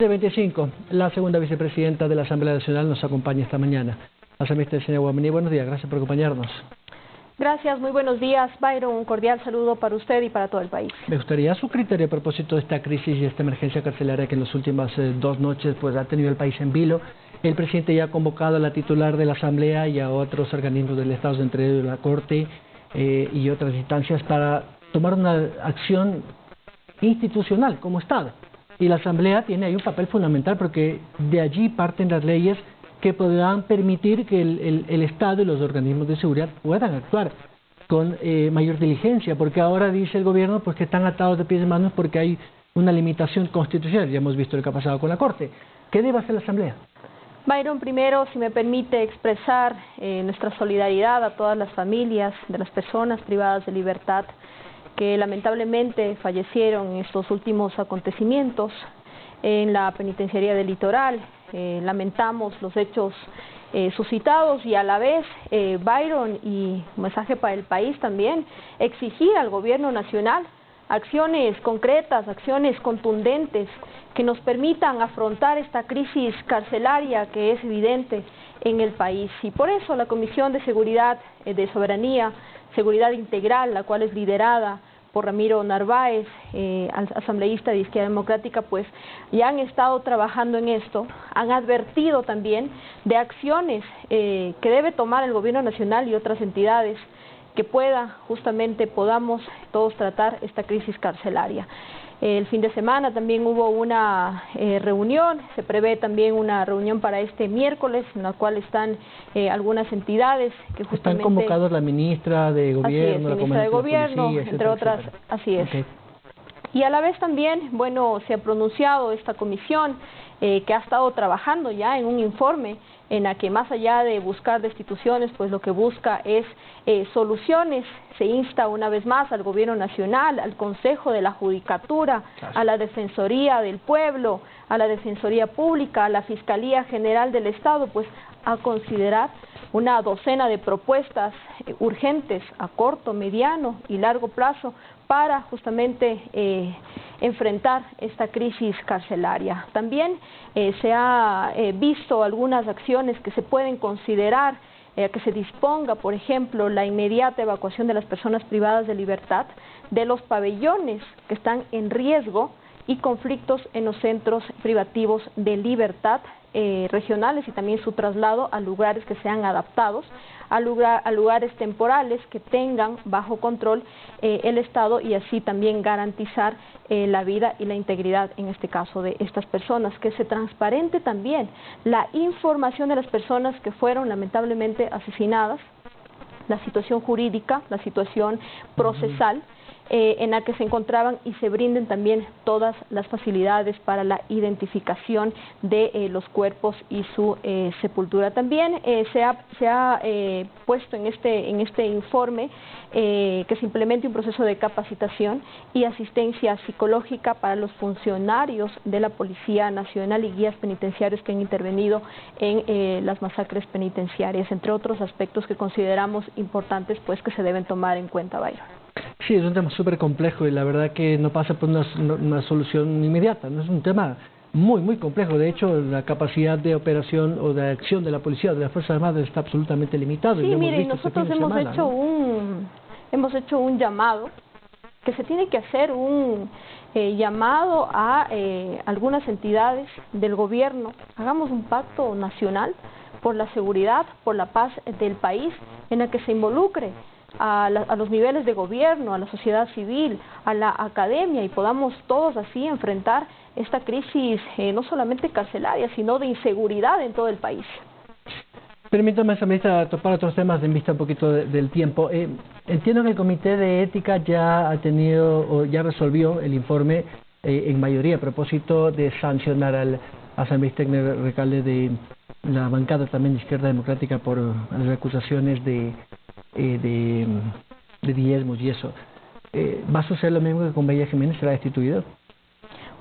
De 25, la segunda vicepresidenta de la Asamblea Nacional nos acompaña esta mañana. Asambleísta Yesenia Guamaní, buenos días, gracias por acompañarnos. Gracias, muy buenos días, Byron. Un cordial saludo para usted y para todo el país. Me gustaría su criterio a propósito de esta crisis y esta emergencia carcelaria que en las últimas 2 noches ha tenido el país en vilo. El presidente ya ha convocado a la titular de la Asamblea y a otros organismos del Estado, entre ellos la Corte y otras instancias, para tomar una acción institucional como Estado. Y la Asamblea tiene ahí un papel fundamental porque de allí parten las leyes que podrán permitir que el Estado y los organismos de seguridad puedan actuar con mayor diligencia, porque ahora dice el gobierno pues que están atados de pies y manos porque hay una limitación constitucional. Ya hemos visto lo que ha pasado con la Corte. ¿Qué debe hacer la Asamblea? Byron, primero, si me permite expresar nuestra solidaridad a todas las familias de las personas privadas de libertad que lamentablemente fallecieron en estos últimos acontecimientos en la penitenciaría del Litoral. Lamentamos los hechos suscitados y a la vez, Byron, y un mensaje para el país también, exigir al gobierno nacional acciones concretas, acciones contundentes que nos permitan afrontar esta crisis carcelaria que es evidente en el país. Y por eso la Comisión de Seguridad, de Soberanía, Seguridad Integral, la cual es liderada por Ramiro Narváez, asambleísta de Izquierda Democrática, pues ya han estado trabajando en esto, han advertido también de acciones que debe tomar el gobierno nacional y otras entidades que podamos todos tratar esta crisis carcelaria. El fin de semana también hubo una reunión, se prevé también una reunión para este miércoles, en la cual están algunas entidades que justamente... Están convocados la ministra de Gobierno, la ministra de Gobierno, policía, entre otras, así es. Okay. Y a la vez también, bueno, se ha pronunciado esta comisión que ha estado trabajando ya en un informe en la que más allá de buscar destituciones, pues lo que busca es soluciones. Se insta una vez más al Gobierno Nacional, al Consejo de la Judicatura, a la Defensoría del Pueblo, a la Defensoría Pública, a la Fiscalía General del Estado, pues a considerar una docena de propuestas urgentes a corto, mediano y largo plazo para justamente enfrentar esta crisis carcelaria. También se ha visto algunas acciones que se pueden considerar, que se disponga, por ejemplo, la inmediata evacuación de las personas privadas de libertad de los pabellones que están en riesgo y conflictos en los centros privativos de libertad regionales y también su traslado a lugares que sean adaptados, a lugares temporales que tengan bajo control el Estado y así también garantizar la vida y la integridad, en este caso, de estas personas, que se transparente también la información de las personas que fueron lamentablemente asesinadas, la situación jurídica, la situación procesal, en la que se encontraban y se brinden también todas las facilidades para la identificación de los cuerpos y su sepultura. También se ha puesto en este informe que se implemente un proceso de capacitación y asistencia psicológica para los funcionarios de la Policía Nacional y guías penitenciarios que han intervenido en las masacres penitenciarias, entre otros aspectos que consideramos importantes, pues que se deben tomar en cuenta, Byron. Sí, es un tema súper complejo y la verdad que no pasa por una solución inmediata, no es un tema muy complejo. De hecho, la capacidad de operación o de acción de la policía o de las Fuerzas Armadas está absolutamente limitada. Sí, mire, nosotros hemos hecho un llamado, que se tiene que hacer un llamado a algunas entidades del gobierno. Hagamos un pacto nacional por la seguridad, por la paz del país, en la que se involucre a los niveles de gobierno, a la sociedad civil, a la academia y podamos todos así enfrentar esta crisis no solamente carcelaria, sino de inseguridad en todo el país. Permítame, asambleísta, topar otros temas en vista un poquito del tiempo. Entiendo que el Comité de Ética ya ha tenido o ya resolvió el informe en mayoría a propósito de sancionar al asambleísta Recalde de la bancada también de Izquierda Democrática por las acusaciones de diezmos y eso. ¿Va a suceder lo mismo que con Bella Jiménez? ¿Será destituido?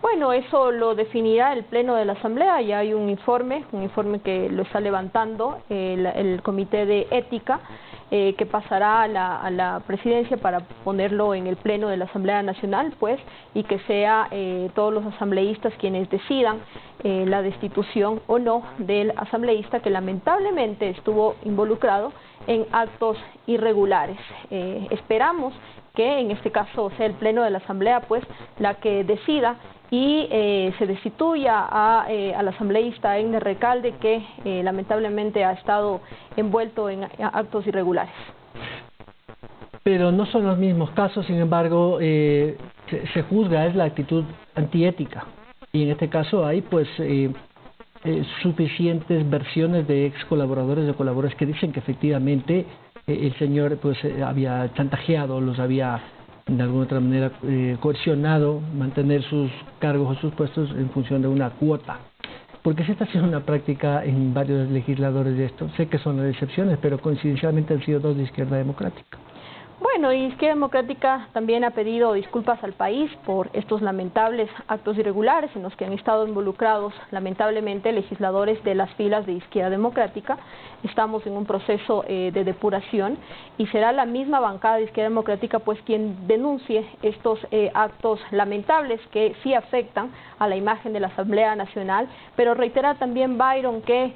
Bueno, eso lo definirá el Pleno de la Asamblea. Ya hay un informe que lo está levantando el Comité de Ética que pasará a la presidencia para ponerlo en el pleno de la Asamblea Nacional, pues, y que sea todos los asambleístas quienes decidan la destitución o no del asambleísta que lamentablemente estuvo involucrado en actos irregulares. Esperamos que en este caso sea el pleno de la Asamblea pues la que decida y se destituya al asambleísta Egner Recalde, que lamentablemente ha estado envuelto en actos irregulares. Pero no son los mismos casos, sin embargo, se juzga es la actitud antiética, y en este caso hay pues suficientes versiones de ex colaboradores o colaboradores que dicen que efectivamente el señor pues había chantajeado, los había de alguna otra manera coercionado mantener sus cargos o sus puestos en función de una cuota. Porque se está haciendo una práctica en varios legisladores de esto. Sé que son las excepciones, pero coincidencialmente han sido dos de Izquierda Democrática. Bueno, y Izquierda Democrática también ha pedido disculpas al país por estos lamentables actos irregulares en los que han estado involucrados, lamentablemente, legisladores de las filas de Izquierda Democrática. Estamos en un proceso de depuración y será la misma bancada de Izquierda Democrática pues quien denuncie estos actos lamentables que sí afectan a la imagen de la Asamblea Nacional, pero reitera también Byron que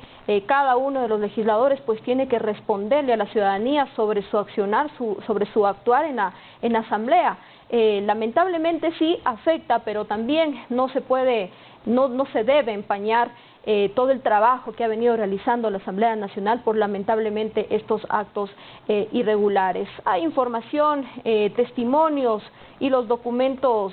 cada uno de los legisladores pues tiene que responderle a la ciudadanía sobre su accionar, sobre su actuar en la Asamblea. Lamentablemente sí afecta, pero también no se debe empañar todo el trabajo que ha venido realizando la Asamblea Nacional por lamentablemente estos actos irregulares. Hay información, testimonios y los documentos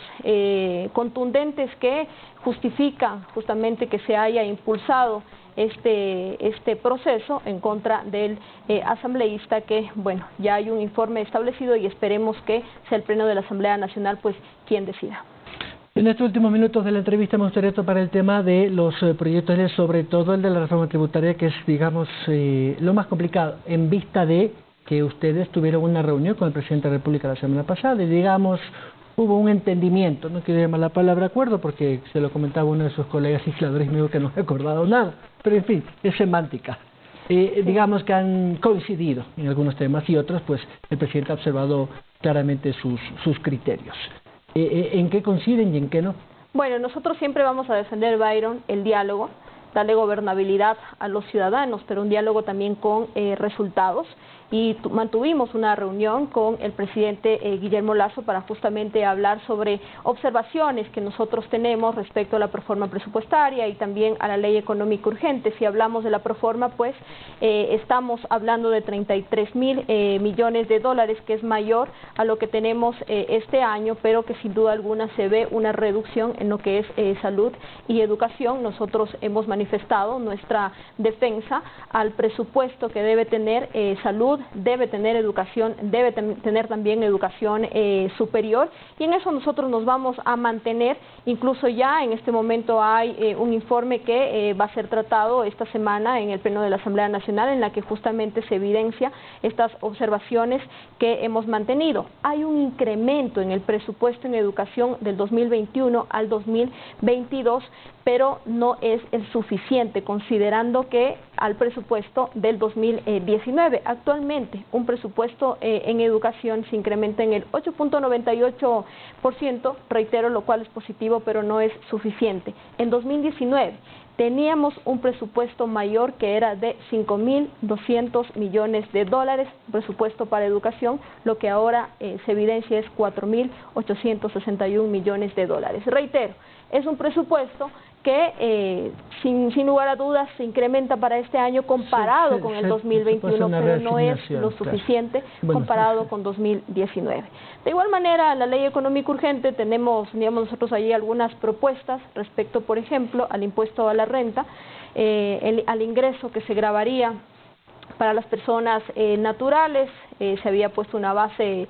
contundentes que justifican justamente que se haya impulsado este proceso en contra del asambleísta, que bueno, ya hay un informe establecido y esperemos que sea el pleno de la Asamblea Nacional pues quien decida. En estos últimos minutos de la entrevista me gustaría topar el tema de los proyectos de ley, sobre todo el de la reforma tributaria, que es, digamos, lo más complicado, en vista de que ustedes tuvieron una reunión con el presidente de la República la semana pasada y, digamos, hubo un entendimiento, no quiero llamar la palabra acuerdo porque se lo comentaba uno de sus colegas legisladores y me dijo que no he acordado nada, pero en fin, es semántica. Digamos que han coincidido en algunos temas y otros, pues el presidente ha observado claramente sus criterios. ¿En qué coinciden y en qué no? Bueno, nosotros siempre vamos a defender, Byron, el diálogo, darle gobernabilidad a los ciudadanos, pero un diálogo también con resultados. Y mantuvimos una reunión con el presidente Guillermo Lasso para justamente hablar sobre observaciones que nosotros tenemos respecto a la proforma presupuestaria y también a la ley económica urgente. Si hablamos de la proforma, pues estamos hablando de 33.000 millones de dólares, que es mayor a lo que tenemos este año, pero que sin duda alguna se ve una reducción en lo que es salud y educación. Nosotros hemos manifestado nuestra defensa al presupuesto que debe tener salud, debe tener educación, debe tener también educación superior, y en eso nosotros nos vamos a mantener. Incluso ya en este momento hay un informe que va a ser tratado esta semana en el pleno de la Asamblea Nacional, en la que justamente se evidencia estas observaciones que hemos mantenido. Hay un incremento en el presupuesto en educación del 2021 al 2022, pero no es el suficiente, considerando que al presupuesto del 2019. Actualmente, un presupuesto en educación se incrementa en el 8.98%, reitero, lo cual es positivo, pero no es suficiente. En 2019 teníamos un presupuesto mayor que era de 5.200 millones de dólares, presupuesto para educación, lo que ahora se evidencia es 4.861 millones de dólares. Reitero, es un presupuesto que sin lugar a dudas se incrementa para este año comparado con el 2021, pero no es lo suficiente comparado con 2019. De igual manera, la ley económica urgente, teníamos nosotros allí algunas propuestas respecto, por ejemplo, al impuesto a la renta, al ingreso que se grabaría para las personas naturales. Se había puesto una base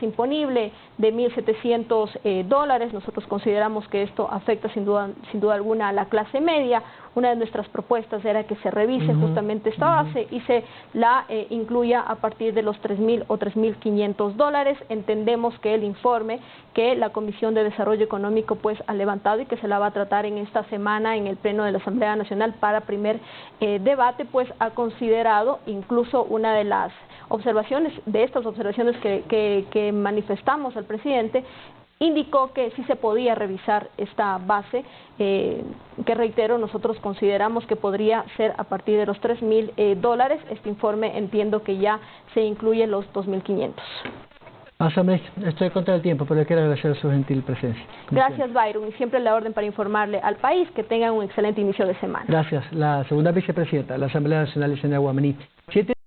imponible de $1.700. Nosotros consideramos que esto afecta sin duda alguna a la clase media. una de nuestras propuestas era que se revise justamente esta base y se la incluya a partir de los $3.000 o $3.500. Entendemos que el informe que la Comisión de Desarrollo Económico pues ha levantado y que se la va a tratar en esta semana en el Pleno de la Asamblea Nacional para primer debate, pues ha considerado incluso una de las observaciones, de estas observaciones que manifestamos al presidente, indicó que sí se podía revisar esta base, que reitero, nosotros consideramos que podría ser a partir de los $3.000. Este informe entiendo que ya se incluye los $2.500. Asambleísta, estoy contra el tiempo, pero le quiero agradecer su gentil presencia. Gracias, Byron, y siempre la orden para informarle al país. Que tengan un excelente inicio de semana. Gracias. La segunda vicepresidenta de la Asamblea Nacional, Yesenia Guamaní.